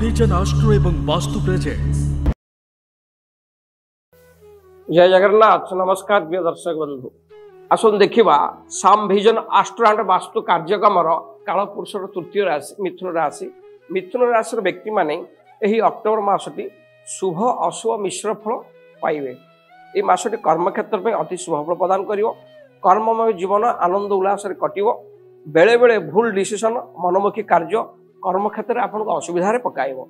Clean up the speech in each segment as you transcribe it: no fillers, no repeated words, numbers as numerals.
Vision astro एवं vastu presents. जय जगन्नाथ। नमस्कार प्रिय दर्शक बंधु, आसन देखा साम विजन आस्ट्रो एंड वास्तु कार्यक्रम काल पुरुषर तृतीय राशि मिथुन राशि। मिथुन राशि व्यक्ति माने यही अक्टोबर मासटी शुभ अशुभ मिश्र फल पाइबे। ये मासटी कर्म क्षेत्र में अति शुभ फल प्रदान करिवो। कर्ममय जीवन आनंद उल्लास कटिवो। बेले बेले भूल डिसीजन मनमुखी कार्य कर्म क्षेत्र में आपको असुविधा पकाइबो।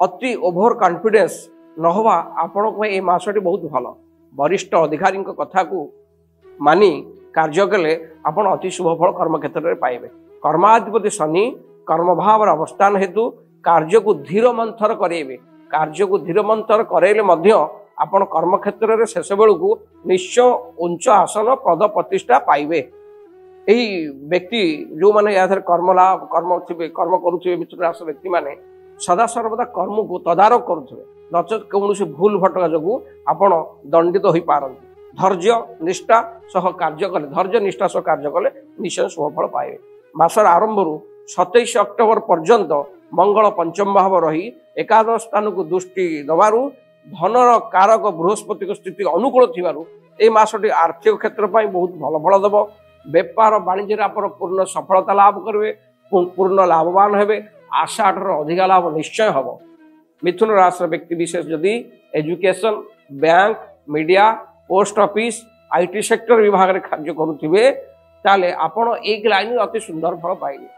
अति ओभर कॉन्फिडेंस न होवा आपण ये मासटी बहुत भल। वरिष्ठ अधिकारी कथा को मानी कार्य कले आपण अति शुभ फल कर्म क्षेत्र में पाइबे। कर्माधिपति शनि कर्म भाव अवस्थान हेतु कार्य को धीर मंथर करेबे। कार्य को धीर मंथर करेले आपण कर्म क्षेत्र में शेष बेलू निश्चय उच्च आसन पद प्रतिष्ठा पाइबे। यही व्यक्ति जो माने यार कर्म लाभ कर्म करुवे मिथुन राशि व्यक्ति माने सदा सर्वदा कर्म को तदारक करुवे। नचेत कौन भूल भटका जो आपण दंडित हो पारती। धैर्य निष्ठा सह कार्य कले धैर्य निष्ठा सह कार्य कले निश्चय शुभफल पाइबे। मासर आरंभ 27 अक्टोबर पर्यंत मंगल पंचम भाव रही एकादश स्थान को दृष्टि दबारु धनर कारक बृहस्पति को स्थिति अनुकूल थिबारु ए मासटी आर्थिक क्षेत्र बहुत भल फल देव। बेपार वाणिज्य आप पूर्ण सफलता लाभ करेंगे, पूर्ण लाभवान हेबे। आशा अधिक लाभ निश्चय हम। मिथुन राशि व्यक्ति विशेष जदि education bank media post office IT sector विभाग में कार्य करुवे ताले आपण एक लाइन अति सुंदर फल पाइबे।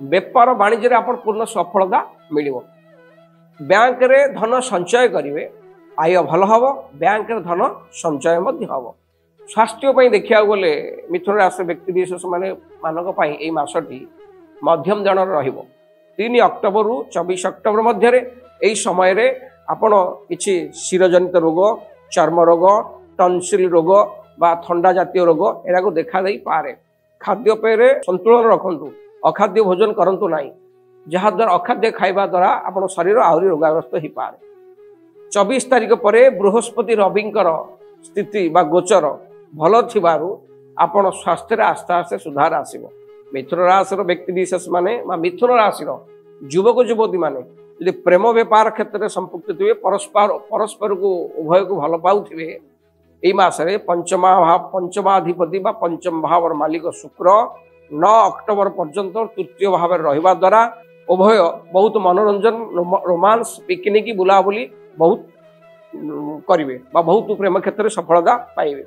बेपार वाणिज्य आप पूर्ण सफलता मिल। बैंक रे धन संचय करेंगे, आय भल हम। बैंक रे धन संचय हम। स्वास्थ्य देखा गले मिथुन राशि व्यक्ति विशेष मानी मासटी मध्यम जन र3 अक्टोबर रु 24 अक्टोबर मध्य यही समय आपण किसी शिरजनित रोग चर्म रोग टनसिल रोग बा थंडा जातीय रोग एरा देखा दे पारे। खाद्यपेय संतुलन रखु। अखाद्य भोजन करंतु नाही, जहाद्वारा अखाद्य खाइबा द्वारा आपण शरीर आहरी रोगाग्रस्त हो पारे। 24 तारिख पर बृहस्पति रविंकर स्थिति बा गोचर भल थिबारु आपण स्वास्थ्य आस्ते आस्ते सुधार आसिबो। मिथुन राशि व्यक्ति विशेष माने मिथुन राशि युवक युवती माने यदि प्रेम व्यापार क्षेत्र में संपुक्त थे परस्पर को उभय को भल पाउथिबे एई मासरे पंचमाधिपति बा पंचम भाव मालिक शुक्र 9 अक्टोबर पर्यंत तृतीय भाव रहिबा द्वारा उभय बहुत मनोरंजन रोमांस पिकनिक बुलाबुली बहुत करिवे बा बहुत प्रेम क्षेत्र में सफलता पाइबे।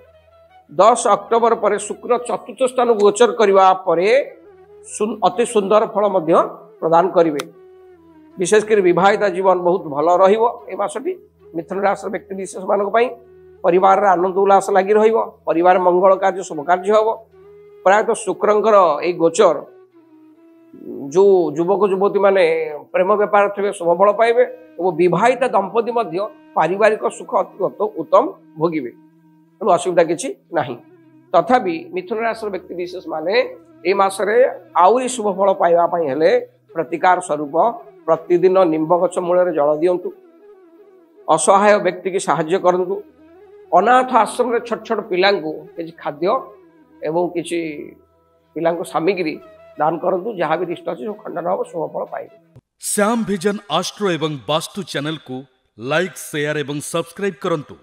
10 अक्टोबर पर शुक्र चतुर्थ स्थान गोचर करने पर अति सुंदर फल प्रदान करेंगे। विशेषकर विवाहिता जीवन बहुत भल रही। मिथुन राशि व्यक्ति विशेष मानक परिवार आनंद उल्लास लगी परिवार मंगल कार्य शुभ कार्य हम। प्रायतः शुक्रंकर ये गोचर जो युवक युवती माने प्रेम व्यापार थे शुभ फल पाइबे और विवाहिता दंपति पारिवारिक सुख अति उत्तम भोगिबे। तेणु असुविधा किसी नहीं। तथापि मिथुन राशि व्यक्ति विशेष माने ए मासरे आउरी शुभ फल पाइबापी हेले प्रतिकार स्वरूप प्रतिदिन निम्ब गछ मूल जल दिंतु। असहाय व्यक्ति की साहाय्य करंतु। अनाथ आश्रम रे छोट छोट पिला किसी खाद्य एवं किसी पिला सामग्री दान करंतु। जहाँ भी रिष्ट अच्छे खंडन हम शुभ फल पाइबे। श्याम विजन आस्ट्रो एवं वास्तु चैनल को लाइक शेयर एवं सब्सक्राइब करंतु।